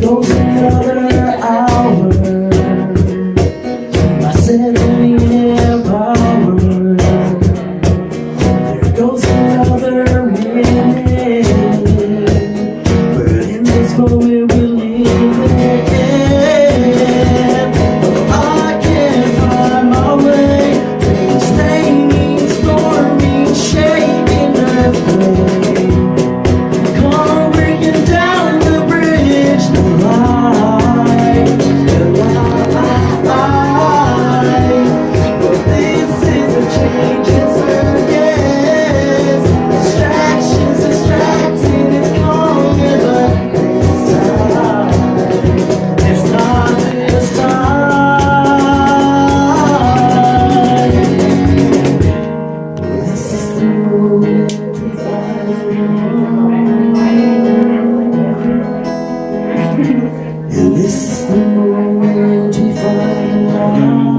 goes another hour. I said only an hour. There goes another minute. But in this moment we live in, I can't find my way through this raining, stormy, shaking earthquake. Come breaking down the bridge, the light, the light. But this is a change in circus. Distractions distracting, it's coming, but it's not this time. This is the moment we find. And this is the moment we find out.